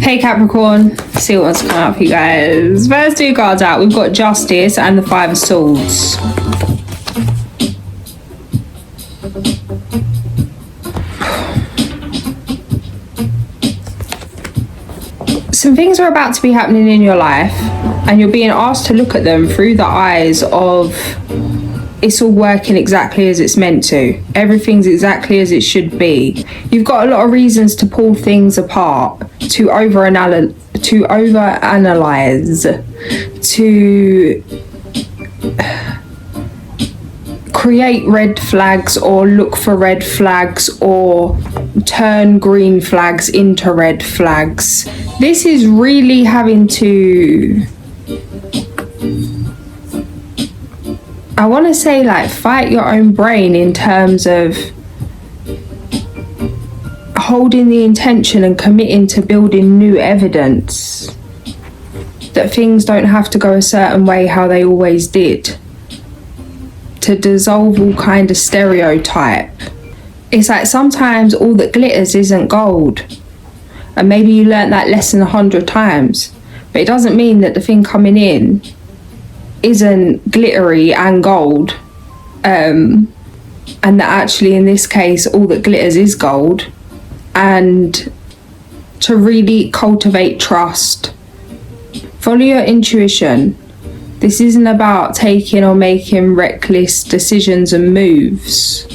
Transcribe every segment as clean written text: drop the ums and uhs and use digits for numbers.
Hey Capricorn, see what's coming up for you guys. First two cards out, we've got Justice and the Five of Swords. Some things are about to be happening in your life and you're being asked to look at them through the eyes of it's all working exactly as it's meant to. Everything's exactly as it should be. You've got a lot of reasons to pull things apart, to overanalyze, to create red flags or look for red flags or turn green flags into red flags. This is really having to, I want to say, like, fight your own brain in terms of holding the intention and committing to building new evidence that things don't have to go a certain way how they always did, to dissolve all kind of stereotype. It's like sometimes all that glitters isn't gold, and maybe you learnt that lesson 100 times, but it doesn't mean that the thing coming in isn't glittery and gold, and that actually in this case all that glitters is gold. And to really cultivate trust, follow your intuition. This isn't about taking or making reckless decisions and moves,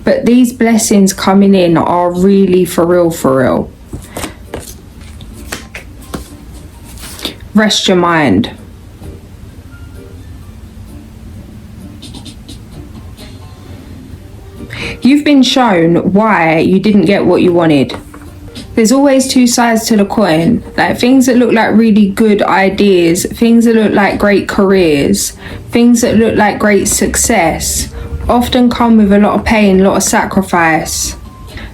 but these blessings coming in are really for real, for real. Rest your mind. You've been shown why you didn't get what you wanted. There's always two sides to the coin. Like, things that look like really good ideas, things that look like great careers, things that look like great success, often come with a lot of pain, a lot of sacrifice.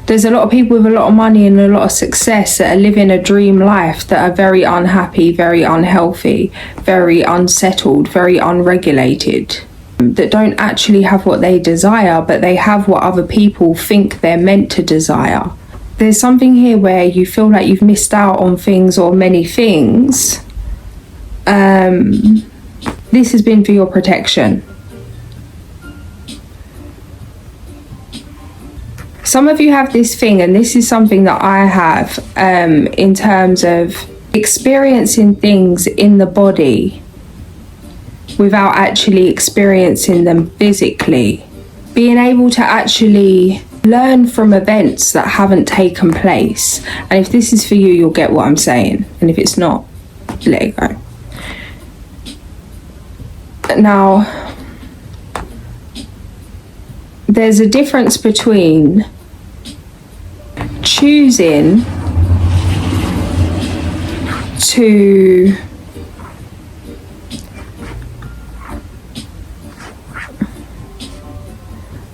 There's a lot of people with a lot of money and a lot of success that are living a dream life that are very unhappy, very unhealthy, very unsettled, very unregulated, that don't actually have what they desire, but they have what other people think they're meant to desire. There's something here where you feel like you've missed out on things or many things. This has been for your protection. Some of you have this thing, and this is something that I have, in terms of experiencing things in the body without actually experiencing them physically. Being able to actually learn from events that haven't taken place. And if this is for you, you'll get what I'm saying. And if it's not, let it go. Now, there's a difference between choosing to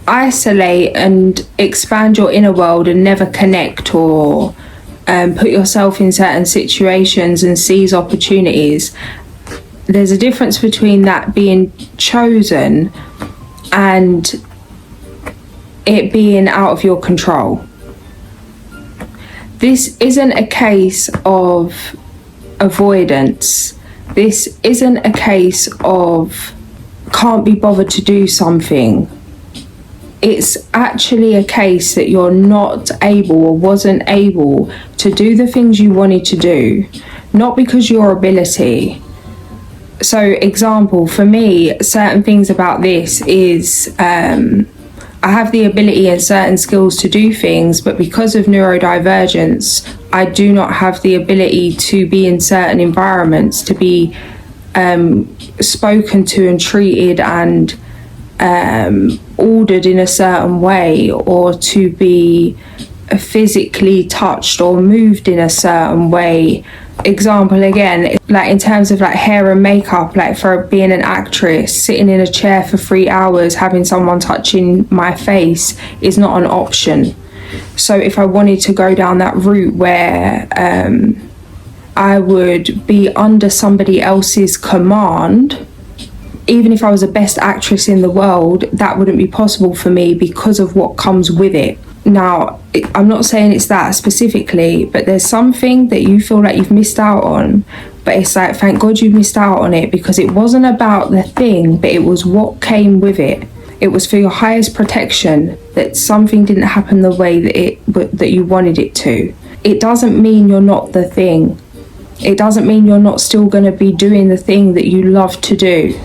isolate and expand your inner world and never connect, or put yourself in certain situations and seize opportunities. There's a difference between that being chosen and it being out of your control. This isn't a case of avoidance. This isn't a case of can't be bothered to do something. It's actually a case that you're not able or wasn't able to do the things you wanted to do, not because your ability. So, example, for me, certain things about this is I have the ability and certain skills to do things, but because of neurodivergence, I do not have the ability to be in certain environments, to be spoken to and treated and ordered in a certain way, or to be physically touched or moved in a certain way. Example again, like in terms of like hair and makeup, like for being an actress, sitting in a chair for 3 hours having someone touching my face is not an option. So if I wanted to go down that route where I would be under somebody else's command, even if I was the best actress in the world, that wouldn't be possible for me because of what comes with it. Now, I'm not saying it's that specifically, but there's something that you feel like you've missed out on, but it's like, thank God you missed out on it, because it wasn't about the thing, but it was what came with it. It was for your highest protection, that something didn't happen the way that you wanted it to. It doesn't mean you're not the thing. It doesn't mean you're not still going to be doing the thing that you love to do,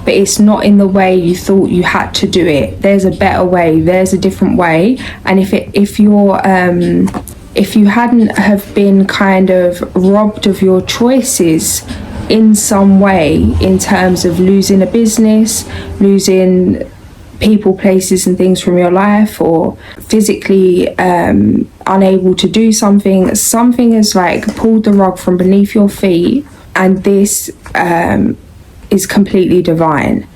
but it's not in the way you thought you had to do it. There's a better way, there's a different way. And if you hadn't have been kind of robbed of your choices in some way, in terms of losing a business, losing people, places and things from your life, or physically unable to do something has like pulled the rug from beneath your feet, and this is completely divine.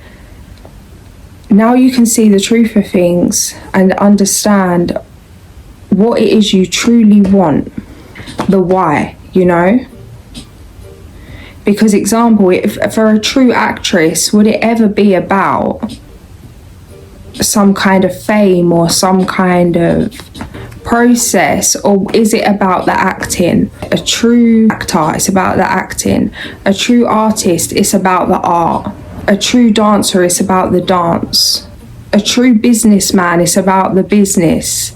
Now you can see the truth of things and understand what it is you truly want, the why, you know? Because example, if for a true actress, would it ever be about some kind of fame or some kind of process, or is it about the acting? A true actor, it's about the acting. A true artist, it's about the art. A true dancer, it's about the dance. A true businessman, it's about the business.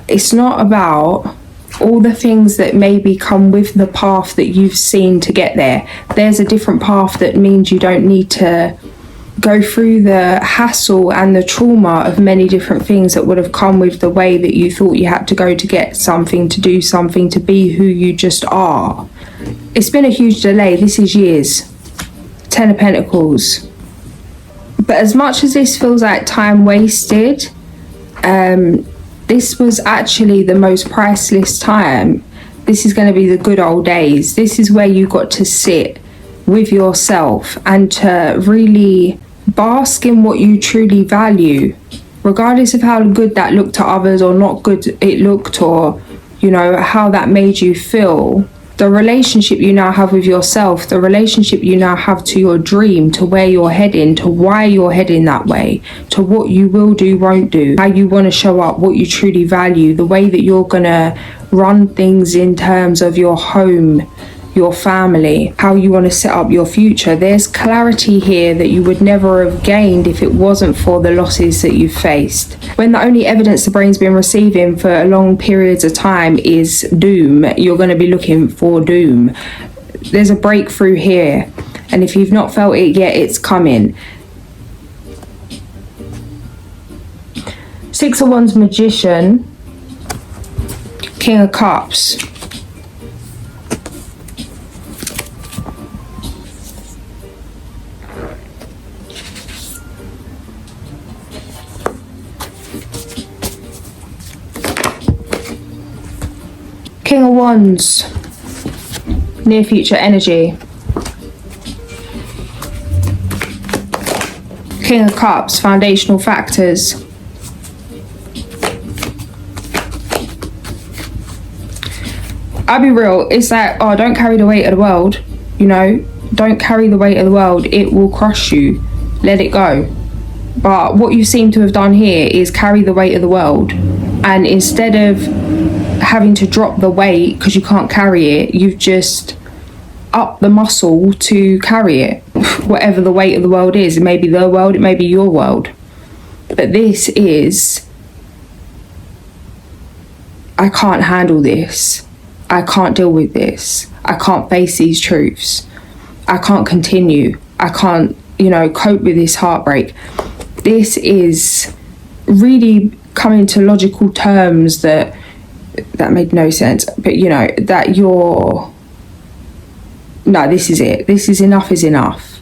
It's not about all the things that maybe come with the path that you've seen to get there. There's a different path that means you don't need to go through the hassle and the trauma of many different things that would have come with the way that you thought you had to go to get something, to do something, to be who you just are. It's been a huge delay. This is years. 10 of Pentacles. But as much as this feels like time wasted, this was actually the most priceless time. This is going to be the good old days. This is where you got to sit with yourself and to really bask in what you truly value, regardless of how good that looked to others or not good it looked, or you know how that made you feel. The relationship you now have with yourself, the relationship you now have to your dream, to where you're heading, to why you're heading that way, to what you will do, won't do, how you want to show up, what you truly value, the way that you're gonna run things in terms of your home, your family, how you want to set up your future. There's clarity here that you would never have gained if it wasn't for the losses that you've faced. When the only evidence the brain's been receiving for long periods of time is doom, you're going to be looking for doom. There's a breakthrough here, and if you've not felt it yet, it's coming. Six of Wands, Magician, King of Cups. King of Wands, near future energy. King of Cups, foundational factors. I'll be real, it's like, oh, don't carry the weight of the world, you know, don't carry the weight of the world, it will crush you, let it go. But what you seem to have done here is carry the weight of the world, and instead of having to drop the weight because you can't carry it, you've just upped the muscle to carry it. Whatever the weight of the world is, it may be the world, it may be your world, but this is, I can't handle this, I can't deal with this, I can't face these truths, I can't continue, I can't, you know, cope with this heartbreak. This is really coming to logical terms that made no sense, but you know, that you're, no, this is it, this is enough is enough.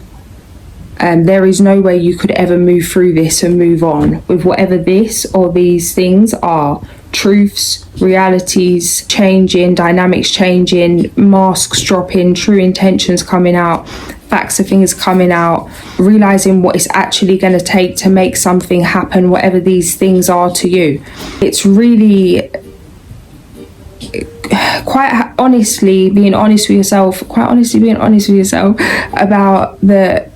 There is no way you could ever move through this and move on with whatever this or these things are. Truths, realities changing, dynamics changing, masks dropping, true intentions coming out, facts of things coming out, realizing what it's actually going to take to make something happen, whatever these things are to you. It's really, quite honestly being honest with yourself about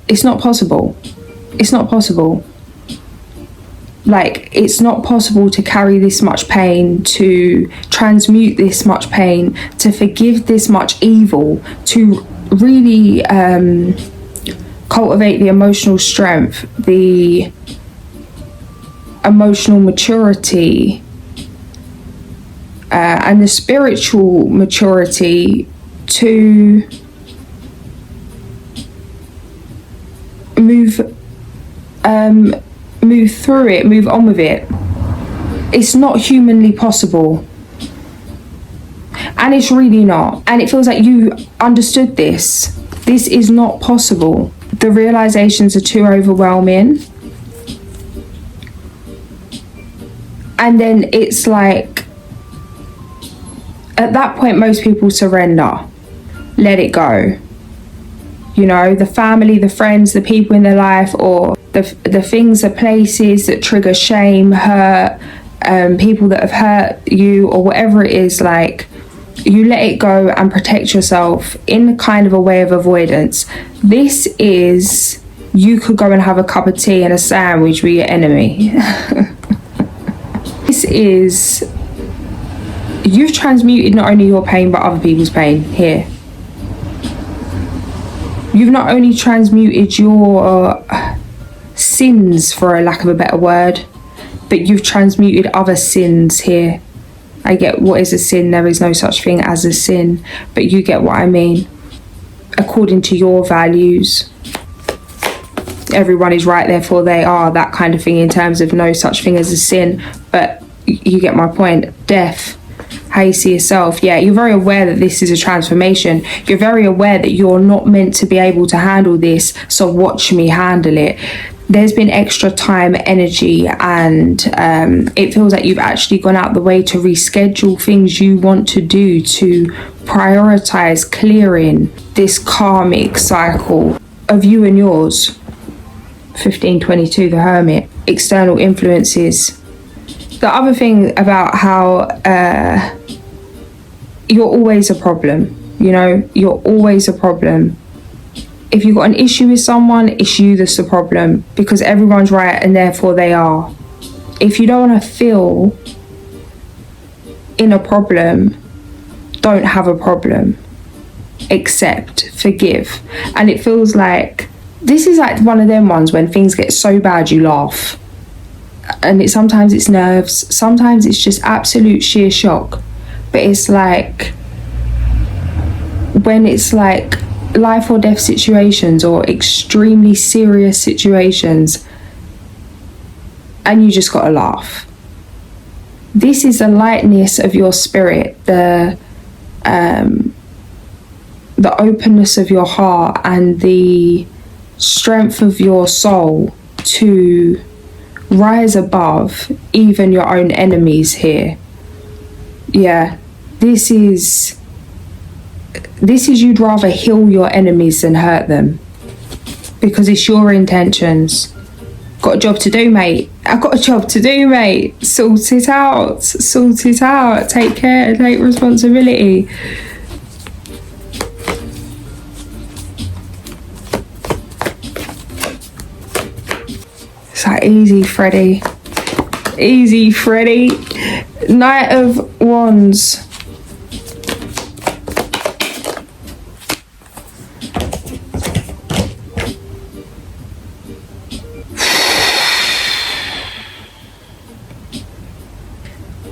it's not possible. It's not possible. Like, it's not possible to carry this much pain, to transmute this much pain, to forgive this much evil, to really cultivate the emotional strength, the emotional maturity, and the spiritual maturity to move through it, move on with it. It's not humanly possible, and it's really not. And it feels like you understood this. This is not possible. The realizations are too overwhelming, and then it's like, at that point, most people surrender, let it go. You know, the family, the friends, the people in their life, or the things, the places that trigger shame, hurt, people that have hurt you, or whatever it is, like, you let it go and protect yourself in kind of a way of avoidance. This is, you could go and have a cup of tea and a sandwich with your enemy. This is, you've transmuted not only your pain but other people's pain here. You've not only transmuted your sins, for a lack of a better word, but you've transmuted other sins here. I get, what is a sin? There is no such thing as a sin, but you get what I mean. According to your values, everyone is right, therefore they are, that kind of thing, in terms of no such thing as a sin. But you get my point. Death, how you see yourself. Yeah, you're very aware that this is a transformation. You're very aware that you're not meant to be able to handle this, so watch me handle it. There's been extra time, energy, and it feels like you've actually gone out the way to reschedule things you want to do, to prioritize clearing this karmic cycle of you and yours. 1522, the Hermit. External influences. The other thing about how you're always a problem, you know, you're always a problem. If you've got an issue with someone, it's you that's the problem, because everyone's right and therefore they are. If you don't want to feel in a problem, don't have a problem. Accept, forgive. And it feels like this is like one of them ones when things get so bad you laugh. And sometimes it's nerves, sometimes it's just absolute sheer shock. But it's like, when it's like life or death situations or extremely serious situations, and you just gotta laugh. This is the lightness of your spirit, the openness of your heart, and the strength of your soul to rise above even your own enemies here. Yeah, this is you'd rather heal your enemies than hurt them, because it's your intentions. Got a job to do, mate. I've got a job to do, mate. Sort it out. Sort it out. Take care. Take responsibility. It's like, easy, Freddie. Easy, Freddie. Knight of Wands.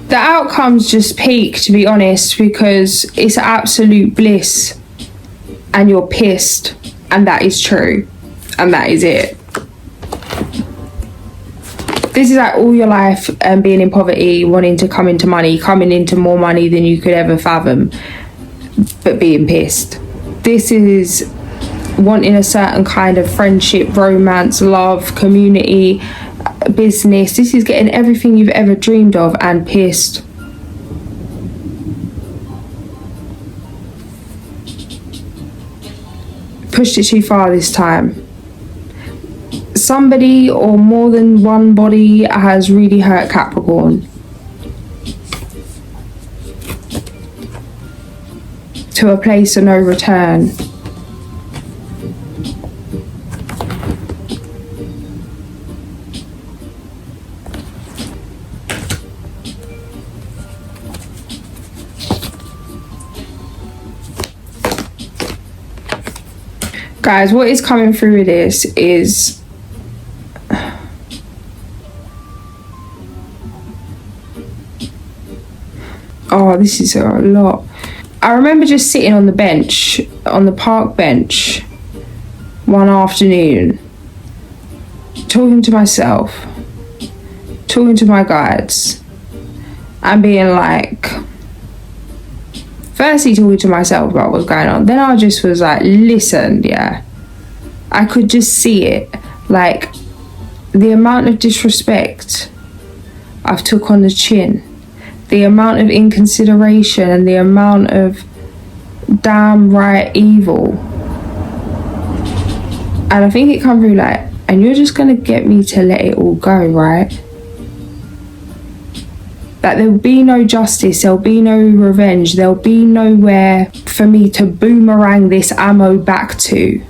The outcome's just peak, to be honest, because it's absolute bliss and you're pissed, and that is true, and that is it. This is like all your life being in poverty, wanting to come into money, coming into more money than you could ever fathom, but being pissed. This is wanting a certain kind of friendship, romance, love, community, business. This is getting everything you've ever dreamed of and pissed. Pushed it too far this time. Somebody or more than one body has really hurt Capricorn to a place of no return. Guys, what is coming through with this is oh, this is a lot. I remember just sitting on the bench, on the park bench, one afternoon, talking to myself, talking to my guides, and being like, firstly talking to myself about what's going on. Then I just was like, listen, yeah, I could just see it. Like, the amount of disrespect I've took on the chin, the amount of inconsideration and the amount of damn right evil. And I think it come through like, and you're just gonna get me to let it all go, right? That there'll be no justice, there'll be no revenge, there'll be nowhere for me to boomerang this ammo back to.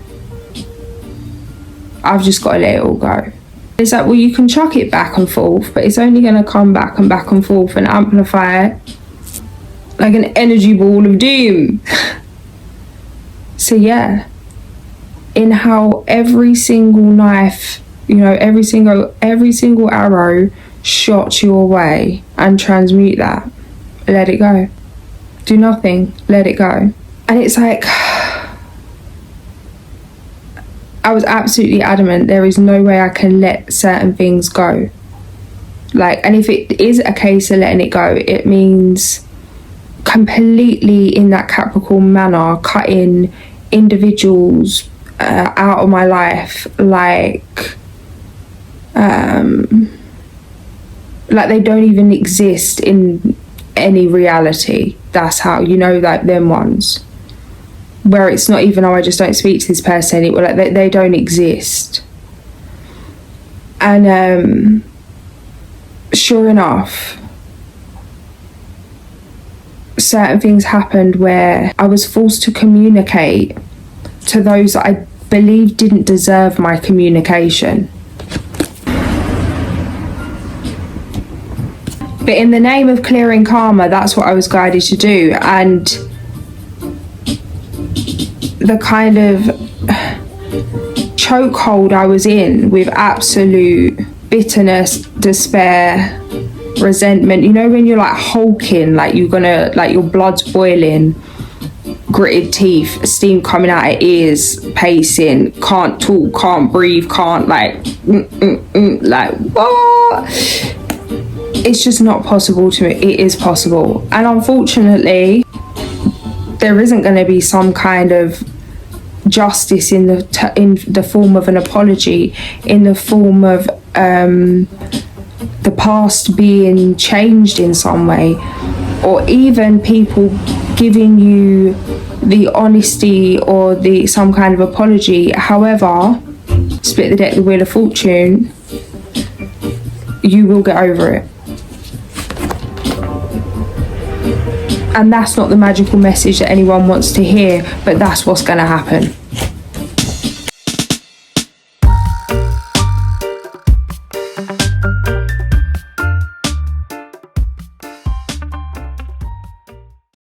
I've just got to let it all go. It's like, well, you can chuck it back and forth, but it's only going to come back and forth and amplify it like an energy ball of doom. So yeah, in how every single knife, you know, every single arrow shot your way, and transmute that. Let it go. Do nothing. Let it go. And it's like, I was absolutely adamant there is no way I can let certain things go. Like, and if it is a case of letting it go, it means completely in that Capricorn manner cutting individuals out of my life, like they don't even exist in any reality. That's how, you know, like them ones where it's not even, oh, I just don't speak to this person anymore. Like they don't exist. And sure enough, certain things happened where I was forced to communicate to those that I believed didn't deserve my communication. But in the name of clearing karma, that's what I was guided to do. And the kind of chokehold I was in with absolute bitterness, despair, resentment. You know when you're like hulking, like you're gonna, like your blood's boiling, gritted teeth, steam coming out of ears, pacing, can't talk, can't breathe, can't like what? It's just not possible to me. It is possible. And unfortunately, there isn't going to be some kind of justice in the form of an apology, in the form of the past being changed in some way, or even people giving you the honesty or the some kind of apology. However, split the deck, the wheel of fortune, you will get over it. And that's not the magical message that anyone wants to hear, but that's what's going to happen.